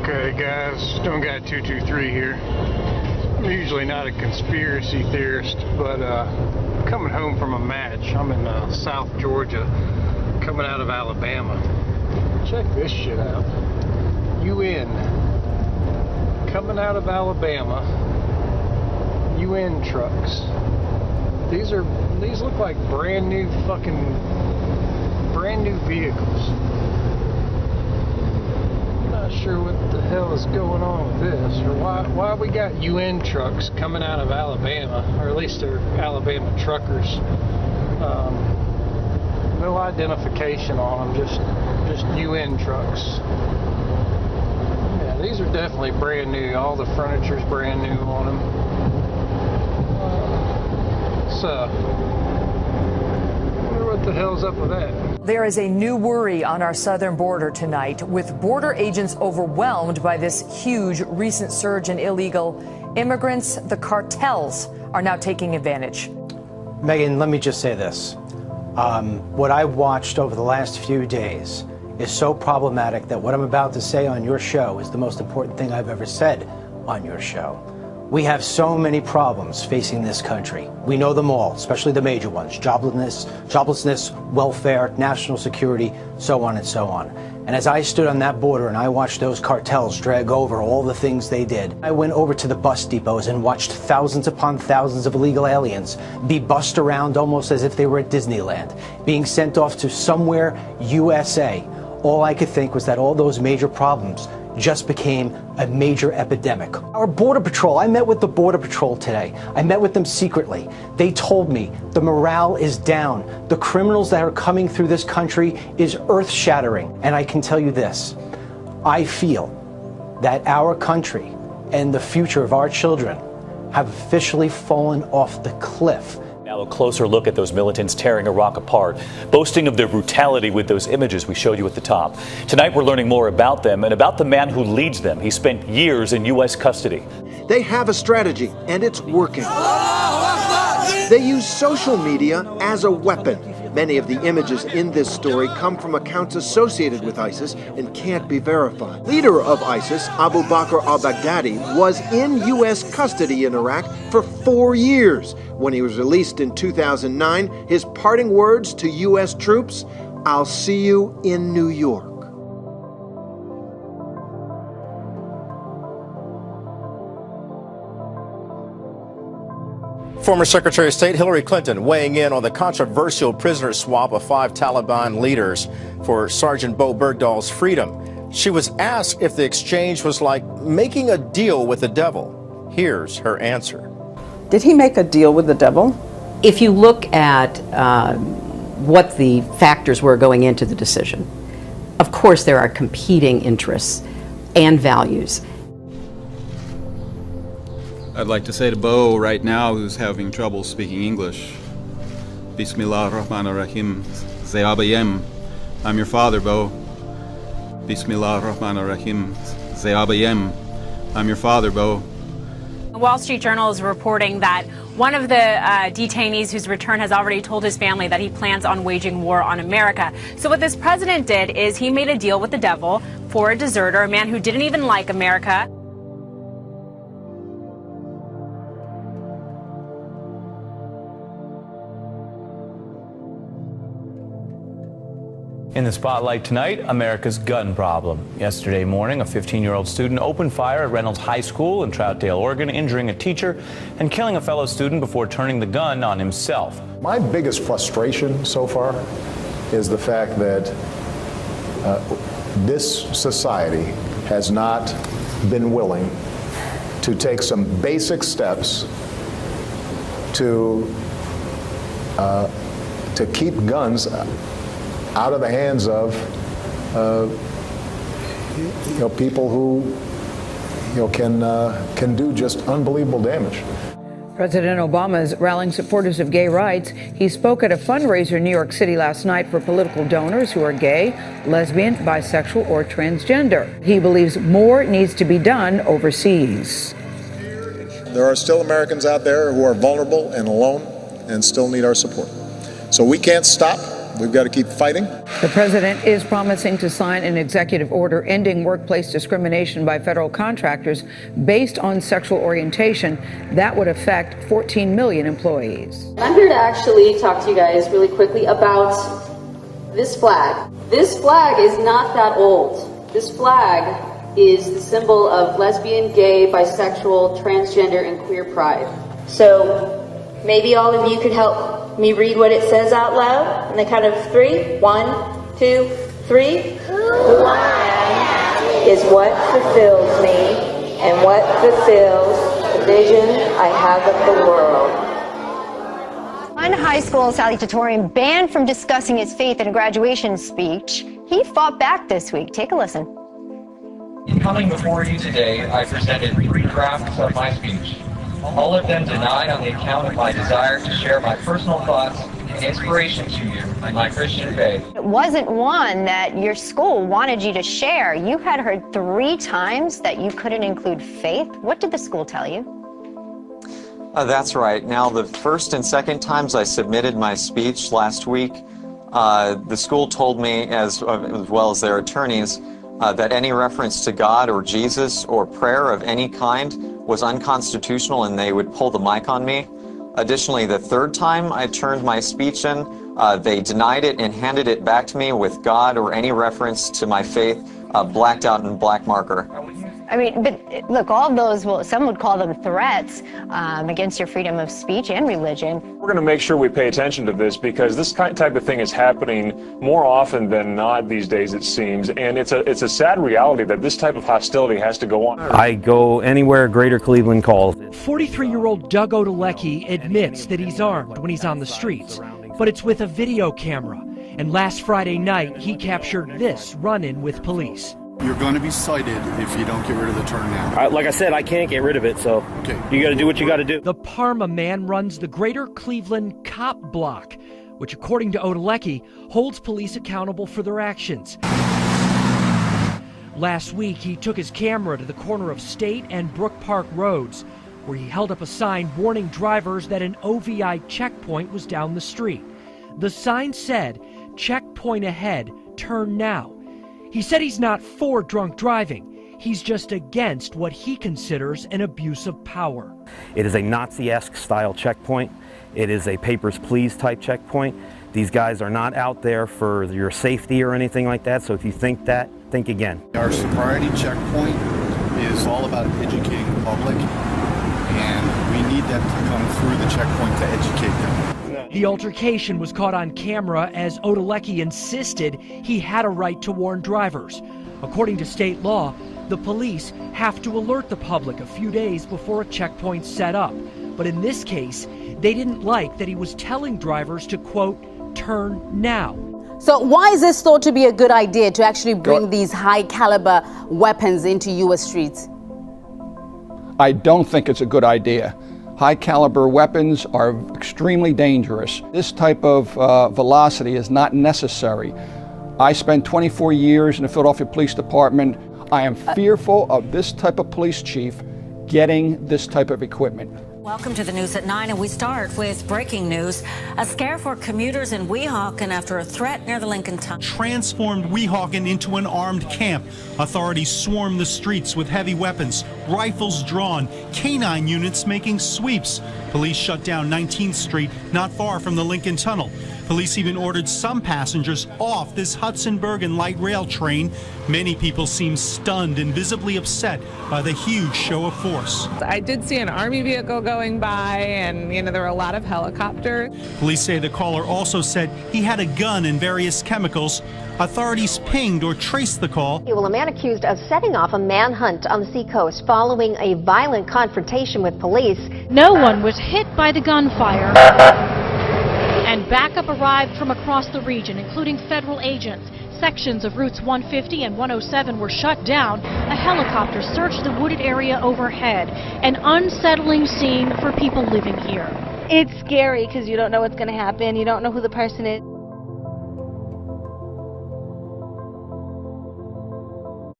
Okay, guys, Stone Guy 223 here. I'm usually not a conspiracy theorist, but coming home from a match. I'm in South Georgia, coming out of Alabama. Check this shit out. UN. Coming out of Alabama. UN trucks. These look like brand new vehicles. Not sure what the hell is going on with this, or why we got UN trucks coming out of Alabama, or at least they're Alabama truckers. No identification on them, just UN trucks. Yeah, these are definitely brand new. All the furniture's brand new on them. I wonder what the hell's up with that. There is a new worry on our southern border tonight, with border agents overwhelmed by this huge recent surge in illegal immigrants. The cartels are now taking advantage. Megan, let me just say this. What I've watched over the last few days is so problematic that what I'm about to say on your show is the most important thing I've ever said on your show. We have so many problems facing this country. We know them all, especially the major ones: joblessness, welfare, national security, so on and so on. And as I stood on that border and I watched those cartels drag over all the things they did, I went over to the bus depots and watched thousands upon thousands of illegal aliens be bussed around almost as if they were at Disneyland, being sent off to somewhere USA. All I could think was that all those major problems just became a major epidemic. Our Border Patrol, I met with the Border Patrol today. I met with them secretly. They told me the morale is down. The criminals that are coming through this country is earth-shattering. And I can tell you this, I feel that our country and the future of our children have officially fallen off the cliff. Now a closer look at those militants tearing Iraq apart, boasting of their brutality with those images we showed you at the top. Tonight we're learning more about them and about the man who leads them. He spent years in U.S. custody. They have a strategy, and it's working. They use social media as a weapon. Many of the images in this story come from accounts associated with ISIS and can't be verified. Leader of ISIS, Abu Bakr al-Baghdadi, was in U.S. custody in Iraq for 4 years. When he was released in 2009, his parting words to U.S. troops: "I'll see you in New York." Former Secretary of State Hillary Clinton weighing in on the controversial prisoner swap of 5 Taliban leaders for Sergeant Bo Bergdahl's freedom. She was asked if the exchange was like making a deal with the devil. Here's her answer. Did he make a deal with the devil? If you look at what the factors were going into the decision, of course there are competing interests and values. I'd like to say to Bo right now, who's having trouble speaking English, Bismillah ar-Rahman ar-Rahim, Zayabayem. I'm your father, Bo. Bismillah ar-Rahman ar-Rahim, Zayabayem. I'm your father, Bo. The Wall Street Journal is reporting that one of the detainees whose return has already told his family that he plans on waging war on America. So what this president did is he made a deal with the devil for a deserter, a man who didn't even like America. In the spotlight tonight, America's gun problem. Yesterday morning, a 15-year-old student opened fire at Reynolds High School in Troutdale, Oregon, injuring a teacher and killing a fellow student before turning the gun on himself. My biggest frustration so far is the fact that this society has not been willing to take some basic steps to keep guns out of the hands of people who can do just unbelievable damage. President Obama is rallying supporters of gay rights. He spoke at a fundraiser in New York City last night for political donors who are gay, lesbian, bisexual, or transgender. He believes more needs to be done overseas. There are still Americans out there who are vulnerable and alone and still need our support. So we can't stop We've got to keep fighting. The president is promising to sign an executive order ending workplace discrimination by federal contractors based on sexual orientation. That would affect 14 million employees. I'm here to actually talk to you guys really quickly about this flag. This flag is not that old. This flag is the symbol of lesbian, gay, bisexual, transgender, and queer pride. So maybe all of you could help me read what it says out loud on the count of 3. 1, 2, 3. Who I am is what fulfills me and what fulfills the vision I have of the world. One high school salutatorian banned from discussing his faith in a graduation speech. He fought back this week. Take a listen. In coming before you today, I presented 3 drafts of my speech. All of them denied on the account of my desire to share my personal thoughts and inspiration to you in my Christian faith. It wasn't one that your school wanted you to share. You had heard 3 times that you couldn't include faith. What did the school tell you? That's right. Now, the first and second times I submitted my speech last week, the school told me, as well as their attorneys, that any reference to God or Jesus or prayer of any kind was unconstitutional and they would pull the mic on me. Additionally, the third time I turned my speech in, they denied it and handed it back to me with God or any reference to my faith blacked out in black marker. I mean, but look, all of those, well, some would call them threats against your freedom of speech and religion. We're going to make sure we pay attention to this because this type of thing is happening more often than not these days, it seems. And it's a sad reality that this type of hostility has to go on. I go anywhere Greater Cleveland calls. 43-year-old Doug Odalecki admits that he's armed when he's on the streets, but it's with a video camera. And last Friday night, he captured this run-in with police. You're going to be cited if you don't get rid of the turn now. Like I said, I can't get rid of it, so you got to do what you got to do. The Parma man runs the Greater Cleveland Cop Block, which, according to Odalecki, holds police accountable for their actions. Last week, he took his camera to the corner of State and Brook Park Roads, where he held up a sign warning drivers that an OVI checkpoint was down the street. The sign said, "Checkpoint ahead, turn now." He said he's not for drunk driving. He's just against what he considers an abuse of power. It is a Nazi-esque style checkpoint. It is a papers, please type checkpoint. These guys are not out there for your safety or anything like that, so if you think that, think again. Our sobriety checkpoint is all about educating the public, and we need that to come through the checkpoint to educate them. The altercation was caught on camera as Odalecki insisted he had a right to warn drivers. According to state law, the police have to alert the public a few days before a checkpoint's set up. But in this case, they didn't like that he was telling drivers to, quote, turn now. So why is this thought to be a good idea to actually bring these high caliber weapons into U.S. streets? I don't think it's a good idea. High caliber weapons are extremely dangerous. This type of velocity is not necessary. I spent 24 years in the Philadelphia Police Department. I am fearful of this type of police chief getting this type of equipment. Welcome to the news at 9, and we start with breaking news. A scare for commuters in Weehawken after a threat near the Lincoln Tunnel. Transformed Weehawken into an armed camp. Authorities swarm the streets with heavy weapons, rifles drawn, canine units making sweeps. Police shut down 19th Street, not far from the Lincoln Tunnel. Police even ordered some passengers off this Hudson-Bergen light rail train. Many people seem stunned and visibly upset by the huge show of force. I did see an Army vehicle going by, and there were a lot of helicopters. Police say the caller also said he had a gun and various chemicals. Authorities pinged or traced the call. Well, a man accused of setting off a manhunt on the seacoast following a violent confrontation with police. No one was hit by the gunfire. And backup arrived from across the region, including federal agents. Sections of routes 150 and 107 were shut down. A helicopter searched the wooded area overhead. An unsettling scene for people living here. It's scary because you don't know what's going to happen. You don't know who the person is.